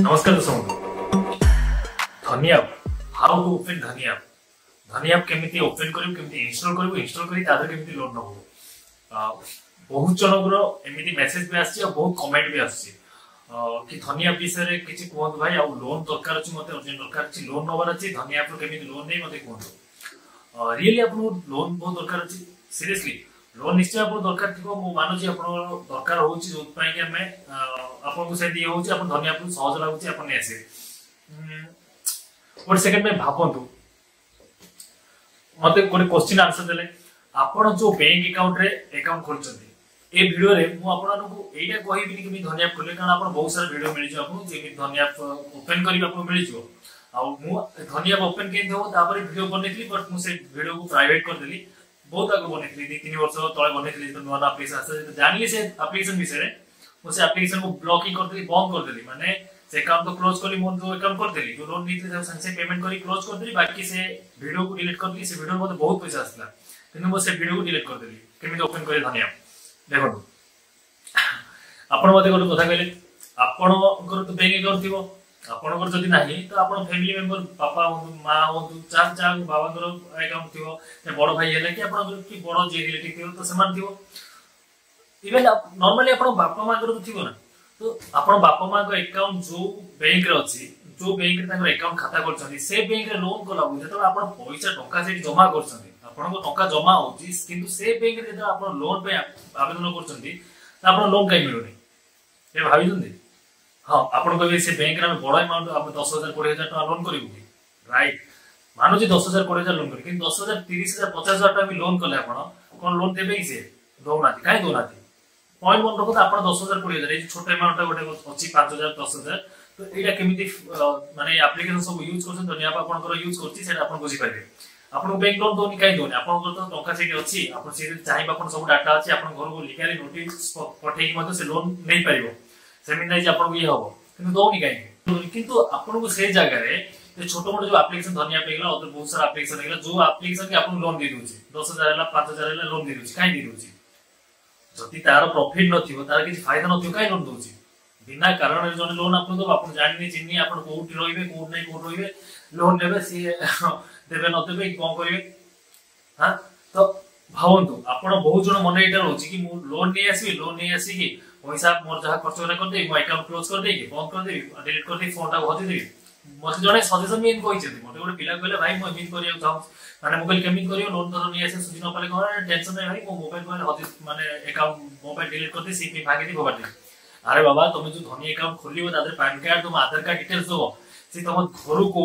नमस्कार दोस्तों धनी ऐप हाउ टू ओपन धनी ऐप केमिति ओपन करियो केमिति इंस्टॉल करी तादर केमिति लोड नबो बहुत जनकर एमिति मेसेज भी आसी बहुत कमेंट भी आसी कि धनी ऐप विषय रे किछि कहत भाई आ लोन दरकार अछि मते अर्जेंट दरकार अछि लोन नबार अछि धनी ऐप रो केमिति लोन नै मते कहत रियली आपन लोन बहुत दरकार अछि सीरियसली लोन निश्चय आपन दरकार थिको मो मानु जे आपन दरकार होछि जोत पई कि हमें आपन को से दिए होछि आपन धनी ऐप सहज लागुछि आपन ने आसे और सेकंड में भाबंतु मते कोन क्वेश्चन आंसर देले आपन जो बैंक अकाउंट रे अकाउंट खोलचंती ए वीडियो रे मु आपन को एटा कहिबिनी कि धनी ऐप खोले कारण आपन बहुत सारा वीडियो मिल जो आपन जे धनी ऐप ओपन करी आपन मिल जो आ मु धनी ऐप ओपन के देबो तापर वीडियो बनेतली बट मु से वीडियो को प्राइवेट कर देली बहुत आगे बनेतली 2-3 वर्ष तळे बनेतली तो नवा एप्लीकेशन आसे जानली से एप्लीकेशन विषय रे मु से एप्लीकेशन को ब्लॉकिंग कर देली बंद कर देली माने से अकाउंट तो क्लोज करली मोर जो अकाउंट कर देली जो लोन नीति से संसे पेमेंट करी क्लोज कर देली बाकी से वीडियो को डिलीट कर देली से वीडियो मते बहुत पैसा आसला किंतु मो से वीडियो को डिलीट कर देली केमिति ओपन करे धनी ऐप देखो आपण मते कोन कथा कहले आपण कर तो बैंक अकाउंट थिबो आपण कर जदी नाही तो आपण फैमिली मेंबर पापा हो मां हो चार चार बाबा कर अकाउंट थिबो ते बड़ भाई हेले कि आपण की बड़ जे रिलेटिव थिबो तो समान थिबो इवन नॉर्मली आपण बापा मां कर थिबो ना तो आपण बापा मां को अकाउंट जो बैंक रे अछि जो बैंक रे ताकर अकाउंट खाता करछथि से बैंक रे लोन कोला बुझे तो आपण पैसा टका से जमा करछथि आपण को टका जमा होछि किंतु से बैंक रे जो आपण लोन पे आवेदन करछथि तो आपण लोन काई मिलुनी ए भाबी जंदी हां आपण को से बैंक रे बड़ अमाउंट आप 10000 20000 टका लोन करिबु कि राइट मानो जे 10000 20000 लोन करी कि 10000 30000 50000 टका भी लोन कले आपण कोन लोन देबे कि से दोनाती काई दोनाती पॉइंट वन रखो आपण 10000 20000 ए छोटे अमाउंट गोटे अछि 5000 10000 तो एटा केमिति माने एप्लीकेशन सब यूज करछन दुनिया पर आपण को यूज करछि सेटा आपण बुझी पाइबे आपण बैंक लोन दोनी काई दोनी आपण को तो टका सेठी अछि आपण से चाहि आपण सब डाटा अछि आपण घर को लिखाली नोटिस पठेई मते से लोन नै पाइबो सेमिन नै जे आपण को ये हबो किंतु दोनी काई किंतु आपण को से जगह रे ये छोटो मोटो जो एप्लीकेशन धनिया पे गेला और बहुत सारा एप्लीकेशन गेला जो एप्लीकेशन के आपण लोन दे दोछि 10000 हला 5000 हला लोन दे दोछि काई दे दोछि जति तार प्रॉफिट नथिबो तार किछि फायदा नथिबो काई लोन दोछि बिना कारण जने लोन आपण दो आपण जानि चिन्नी आपण कोउठी रहिबे कोउठ नै कोउठ रहिबे लोन नेबे सी देबे न देबे कोन करिवे हां तो भावंतु आपण बहुत जण मन एटा रहउछि कि मु लोन नै आसी कि पैसा मोर जहा खर्च करे कर दे मो अकाउंट क्लोज कर दे बंद कर दे डिलीट कर दे फोन टा हजि दे मते जणे सजेशन भी इन कहिछथि मते गोटे पिला कहले भाई मो इमिट करिया चाहू माने मोबाइल केमिट करियो लोन तो नै आसे सुझि न पाले कोन टेंशन नै भाई मो मोबाइल कोन हजि माने अकाउंट मोबाइल डिलीट कर दे सीपी भागे दी भबार दे अरे बाबा तुम जो धनी अकाउंट खोलियो तादर पैन कार्ड तुम आधार कार्ड डिटेल्स दो से तुम घर को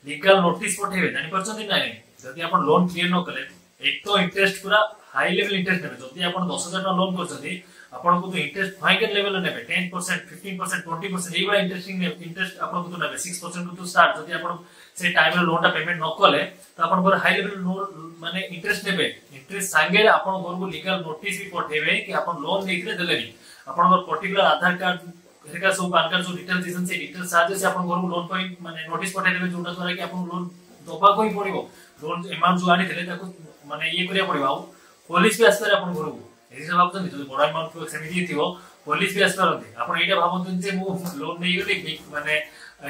लीगल नोटिस पठेबे जानि परछथि नै जदि आपण लोन क्लियर न कले एक तो इंटरेस्ट पूरा हाई लेवल इंटरेस्ट नेबे जदि आपण 10000 टका लोन करछथि आपण को तो इंटरेस्ट फाइनल लेवल नेबे 10% 15% 20% एई वाला इंटरेस्ट आपण को तो नेबे 6% तो स्टार्ट जदि आपण से टाइम रे लोन टा पेमेंट न कले तो आपण को हाई लेवल माने इंटरेस्ट नेबे इंटरेस्ट संगे आपण घर को लीगल नोटिस भी पठेबे कि आपण लोन लेकरे देलेनी आपण को पर्टिकुलर आधार कार्ड हेका सब पैन कार्ड जो डिटेल्स दिसन से डिटेल्स साजे से आपण घर को लोन पॉइंट माने नोटिस पठे देबे जोटा द्वारा कि आपण लोन दबा कोई पड़िबो लोन अमाउंट जो आनी थिले ताको माने ये करिया पड़िबो आ पुलिस भी आसरे आपण घर को एही सब भाबछन जो बड़ा अमाउंट को सेमिति थिबो पुलिस भी आसरंती आपण एटा भाबछन जे मु लोन नै गले माने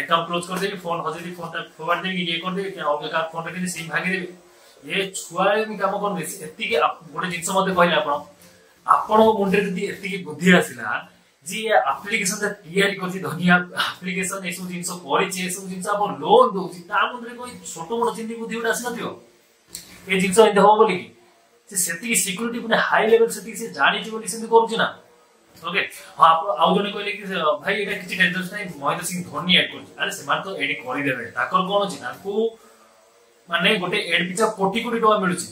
अकाउंट क्लोज कर देबी फोन हजे दी फोन टा फॉरवर्ड देबी ये कर देबी कि और का फोन टा कि सिम भागी देबी ये छुआरे भी काम कर एति के गोटे जिंस मते कहले आपण मुंडे जदी एति के बुद्धि आसिला जी एप्लीकेशन ता तैयारी करछि धनिया एप्लीकेशन एसु जिंस परिछि एसु जिंस आपण लोन दोछि ता मुंडे कोई छोटो मोटो चिंती बुद्धि उडा आसिना थियो ए जिंस एते हो बोली कि से सेति सिक्युरिटी पुने हाई लेवल सेति से जानि छि बोली सेति करूछि ना ओके हां आउ जने कहले कि भाई एटा किछि टेंशन नै महेंद्र सिंह धोनी ऐड करछि अरे सेमान तो एडी करि देबे ताकर कोन अछि ताकू माने गोटे एड पिछा कोटी कोटी टका मिलुछि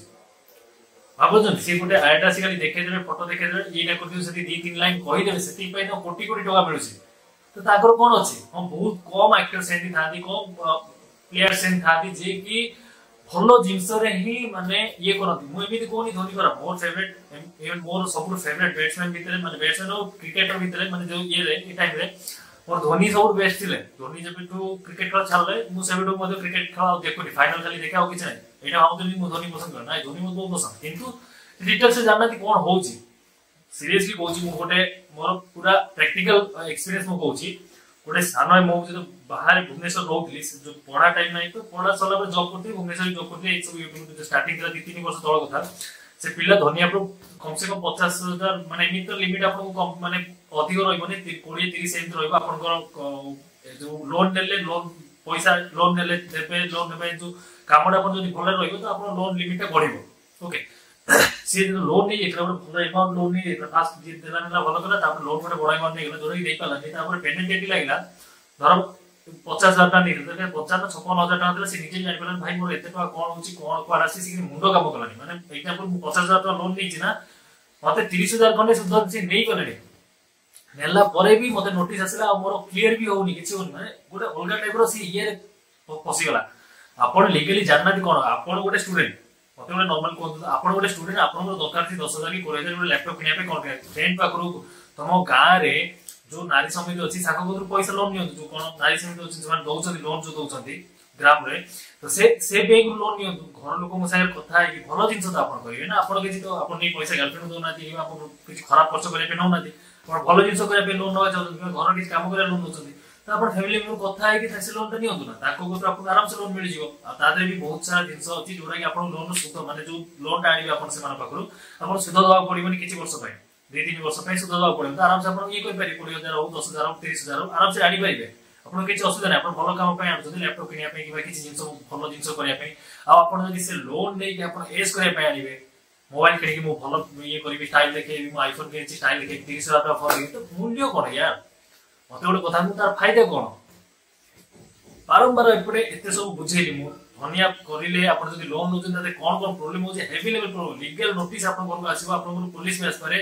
भाबजन से गोटे एड आसी खाली देखे देबे फोटो देखे देबे एटा कर दिउ सेति 2-3 लाइन कहि देबे सेति पय तो कोटी कोटी टका मिलुछि तो ताकर कोन अछि हम बहुत कम एक्टर सेति थादी कम प्लेयर सेन थादी जे कि भलो जिंस रे ही माने ये करथि मु एमिति कोनी धोनी करा मोर फेवरेट इवन मोर सब फेवरेट बैट्समैन भीतर माने बैट्समैन और क्रिकेटर भीतर माने जो ये रे ए टाइम रे और धोनी सब बेस्ट थिले धोनी जब तो क्रिकेट खेल छाड़ले मु सेबेटो मधे क्रिकेट खेल देखुनी फाइनल खाली देखा हो किछ नै एटा भाबुनी मु धोनी पसंद कर नै धोनी मु बहुत पसंद किंतु डिटेल से जानना कि कोन होउची सीरियसली कहूची मु गोटे मोर पूरा प्रैक्टिकल एक्सपीरियंस मु कहूची गोटे सान मो जो बाहर भुवनेश्वर रोली जो पढ़ा टाइम ना तो पढ़ा सरला जॉब करते भुवनेश्वर जॉब करते सब यूट्यूब स्टार्टिंग 2-3 वर्ष तल कथा से पिला धनिया कम से कम 50,000 माने एमि तो लिमिट आपको माने अधिक रहइबनी 20-30 एमि रहइबो आपनकर जो लोन नेले लोन पैसा लोन नेले देबे लोन नेबे जो कामडा अपन जदि भले रहइबो तो आपन लोन लिमिट बढ़िबो ओके से जो लोन नहीं एकरा भले अमाउंट लोन नहीं फास्ट जे देला ना भलो कला तापर लोन गोटे बड़ा अमाउंट नहीं जोरी देई पाला नहीं तापर पेमेंट डेट लागला धर 50,000 टाका नहीं तो 50-56,000 टाका देला से निजे जानि पालन भाई मोर एते टाका कोन होची कोन कोन आसी से मुंडो काम कलानी माने एग्जांपल 50,000 टाका लोन नहीं ना मते 30,000 खंडे सुध से नहीं कले नेला परे भी मते नोटिस आसला मोर क्लियर भी होनी किछि होनी माने गोटे अलगा टाइप रो सी ये फसी गला आपण लीगली जानना कोन आपण गोटे स्टूडेंट मते गोटे नॉर्मल कोन आपण गोटे स्टूडेंट आपण दरकार थी 10,000 की 20,000 गोटे लैपटॉप किनिया पे कोन फ्रेंड पाखरु तमो गां रे जो नारी समिति अछि साको कोथु पैसा लोन नियंतु जो कोन नारी समिति अछि जमान दउछथि लोन जो दउछथि ग्राम रे तो से बैंक लोन नियंतु घर लोक संगे कथा है कि भलो जिंस तो आपण करिवे ना आपण के तो आपण नै पैसा गर्लफ्रेंड दोना दी आपण किछ खराब खर्च करे पे नौना दी आपण भलो जिंस करे पे लोन नवा चाहते घर किछ काम करे लोन दउछथि तो आपण फैमिली मेंबर कथा है कि से लोन त नियंतु ना ताको को तो आपण आराम से लोन मिल जिवो आ तादे भी बहुत सारा जिंस अछि जोरा कि आपण लोन सुध माने जो लोन आनिबे आपण से माने पाखरु आपण सुध दवा पड़िबनी किछ वर्ष पय 2-3 वर्ष पय सुध दवा पड़िबो तो आराम से आपण ये कोइ पारि 20,000 हो 10,000 हो 30,000 आराम से आनी पाइबे आपण किछ असुविधा नै आपण भलो काम पय आनु लैपटॉप किनिया पे कि किछ जिंस भलो जिंस करिया पे आ आपण जदि से लोन नै कि आपण एस करिया पे आनिबे मोबाइल किनि कि मो भलो ये करिबी स्टाइल देखे मो आईफोन के स्टाइल देखे 30,000 टाका फर तो मूल्य कोन यार मते गोटे कथा तार फायदा कोन बारंबार एपटे एते सब बुझेली मो धनिया करिले आपण जदि लोन नउछन तते कोन कोन प्रॉब्लम हो जे heavy level problem legal notice आपण को आसीबो आपण को पुलिस में आसपारे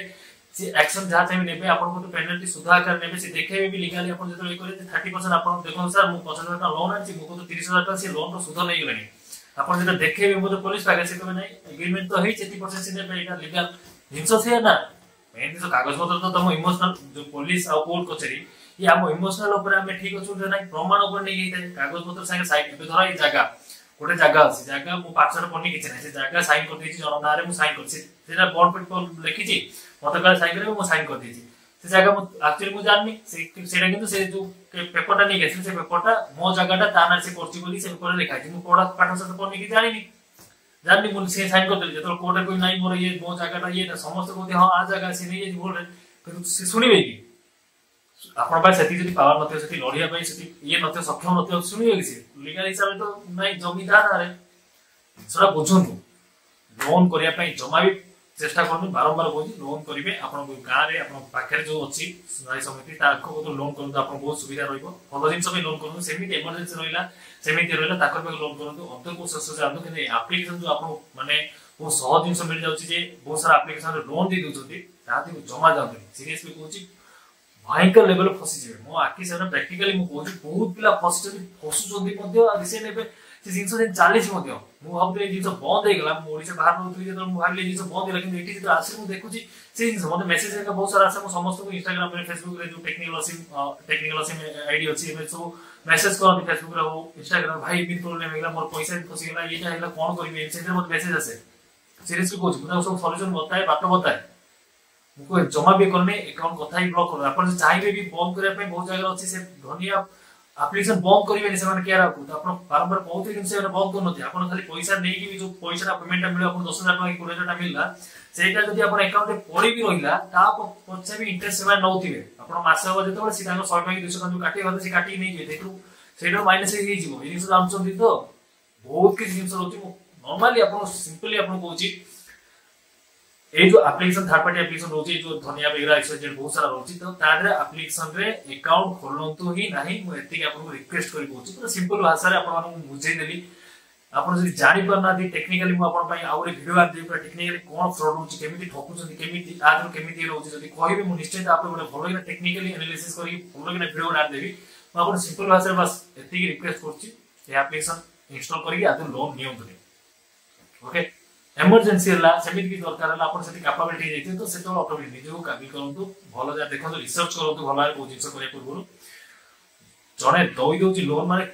से एक्शन जहा टाइम नेबे आपण को पेनल्टी सुधा कर नेबे से देखेबे भी लीगली आपण जतो करे 30% आपण देखो सर मु 50,000 टाका लोन आछि मु को 30,000 टाका से लोन रो सुधा नै गलानी आपण जतो देखेबे मु तो पुलिस पागे से कहबे नै एग्रीमेंट तो हेइ 30% से नेबे एटा लीगल जिंसो से ना मेन तो कागज पत्र तो तम इमोशनल जो पुलिस आ कोर्ट कचेरी ये हम इमोशनल ऊपर हम ठीक अछि नै प्रमाण ऊपर नै गई कागज पत्र संगे साइन पे धरा ई जगह गोटे जगह अछि जगह मु पाछर पन्नी किछ नै से जगह साइन कर देछि जन नारे मु साइन करछि सेटा बोर्ड पेपर लिखि छी मते कल साइन करे मु साइन कर देछि से जगह मु एक्चुअली मु जाननी सेटा किंतु से जो पेपरटा नै गेछि से पेपरटा मो जगहटा ताना से करछि बोली से पेपर लिखा छी मु पढा पाठ से पन्नी कि जाननी मु से साइन कर देली जतो कोर्ट कोइ नै मोर ये मो जगहटा ये समस्त को हां आ जगह से नै ये बोल किंतु से सुनिबे कि आपण पास सेति जदी पावर नथि सेति लढिया पई सेति ये नथि सक्षम नथि सुनियो कि लीगल हिसाब तो नै जमीदार रे सरा बुझंतु लोन करिया पई जमा भी चेष्टा करनु बारंबार बोझी लोन करिवे आपण गां रे आपण पाखरे जो अछि नारी समिति ताको तो लोन करनु आपण बहुत सुविधा रहइबो भलो दिन सब लोन करनु सेमिति इमरजेंसी रहिला सेमिति रहिला ताकर पे लोन करनु अंतर को सस जानू कि एप्लीकेशन जो आपण माने वो सहज दिन मिल जाउछि जे बहुत सारा एप्लीकेशन रे लोन दे दोछथि ताति जमा जाउथि सीरियसली कहूछि भयंकर लेवल फसी जे मो आखि से प्रैक्टिकली मु कहूछि बहुत पिला फसी फसुचंदी मध्ये आ दिसे नेबे से जिंस जे 40 मध्ये मु भाबते जिंस बंद हे गला मु ओडिसा बाहर रहउथि जे मु भाबले जिंस बंद हे लेकिन एठी जे आसी मु देखुछि से जिंस मध्ये मेसेज का बहुत सारा आसे मु समस्त को इंस्टाग्राम रे फेसबुक रे जो टेक्निकल असीम आईडी अछि एमे सब मेसेज करन फेसबुक रे हो इंस्टाग्राम भाई बिन प्रॉब्लम हे गला मोर पैसा फसी गला एटा हेला कोन करबे से मते मेसेज आसे सीरियसली कहूछि मु सब सॉल्यूशन बताए बात बताए मुको जमा भी करने अकाउंट कथा ही ब्लॉक कर अपन चाहबे भी बंद करे पे बहुत जगह अछि से धनिया एप्लीकेशन बंद करिवे से माने केरा को तो अपन बारंबार बहुत दिन से बंद कर नथि अपन खाली पैसा नै कि जो पैसा पेमेंट मिले अपन 10,000 टका कि 20,000 टका मिलला सेटा जदी अपन अकाउंट रे पड़ी भी रहिला ता पछे भी इंटरेस्ट सेवा नउथिबे अपन मास हो जतो सीधा 100 टका कि 200 टका जो काटी होते से काटी नै जे देखु सेटा माइनस हे जिवो ई जिंस जानछन तो बहुत कि जिंस रहउछि नॉर्मली अपन सिंपली अपन कहउछि ए जो एप्लीकेशन थर्ड पार्टी एप्लीकेशन रोची जो धनिया बेगरा एक्सजेट बहुत सारा रोची तो तारे एप्लीकेशन रे अकाउंट खोलंतु ही नाही मु एति आपन को रिक्वेस्ट करि कहूची तो सिंपल भाषा रे आपन को बुझै देली आपन जदी जानि परना दी टेक्निकली मु आपन पई आउरे वीडियो आ दे टेक्निकली कोन फ्रॉड होची केमिति ठकुचंदी केमिति आदर केमिति रोची जदी कहिबे मु निश्चित आपन गोटे भलो कि टेक्निकली एनालिसिस करि भलो कि वीडियो आ देबी मु आपन सिंपल भाषा रे बस एति रिक्वेस्ट करची ए एप्लीकेशन इंस्टॉल करि आदर लोन नियंतु ओके इमरजेंसी हला समिति की दरकार हला अपन सेति कैपेबिलिटी जेति तो सेतो ऑटोमेटिक निजो काबी करंतु भलो जा देखंतु रिसर्च करंतु भलो आ कोजिंस करे पूर्व जने दई दोची लोन माने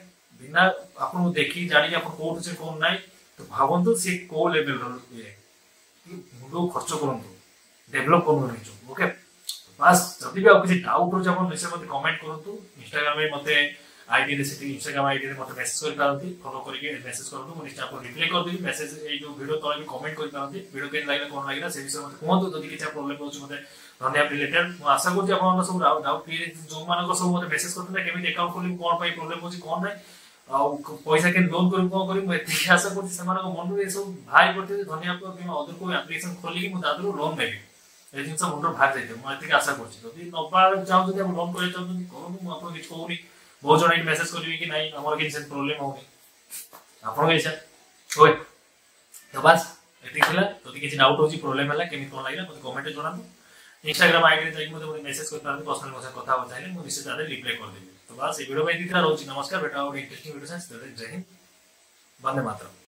बिना आपन देखि जानि कि आपन कोड से कोन नै तो भावंतु से को लेवल रो ये मुंडो खर्च करंतु डेवलप करनो निजो ओके बास जदि भी किसी डाउट हो आप निश्चय मत कमेंट करूँ इंस्टाग्राम में मत आईडी इंस्टाग्राम आईडी मत मेसेज कर पारती फॉलो करके मेसेज करूँ निश्चय आपको रिप्लाई करदेवी मेसेज जो वीडियो तले भी कमेंट कर पारती वीडियो केन लागला कोन लागला से विषय मत कहतु जदि किसी प्रॉब्लम हो मते धन्यवाद रिलेटेड मु आशा करछि आपन सब डाउट क्लियर जो मान सब मते मेसेज करते केमी अकाउंट खोली कोन पाई प्रॉब्लम होछि कोन नै आ पैसा के लोन करू कोन करी मु एति आशा करछि समान को मन रे सब भाई करते धन्यवाद कि अदर को एप्लीकेशन खोली कि मु दादरो लोन नेबी ए जिंस मुंडर भाग जाइते मु एति आशा करछि जदि नपा चाहू जदि आप लोन करे चाहू करू मु आपन किछ कहूनी बहुत जण मेसेज करबी कि नाही हमर किछ प्रॉब्लम होनी आपन के इच्छा होय तो बस एति थिला जदि किछ डाउट होछि प्रॉब्लम हला केमी कोन लागला मते कमेंट जणानु इंस्टाग्राम आईडी रे मते मेसेज कर पारते पर्सनल मोसे कथा हो चाहिले मु निश्चित आदे रिप्लाई कर देबी तो बस ए वीडियो में इतना रहउछि नमस्कार बेटा और इंटरेस्टिंग वीडियो से जय हिंद वंदे मातरम।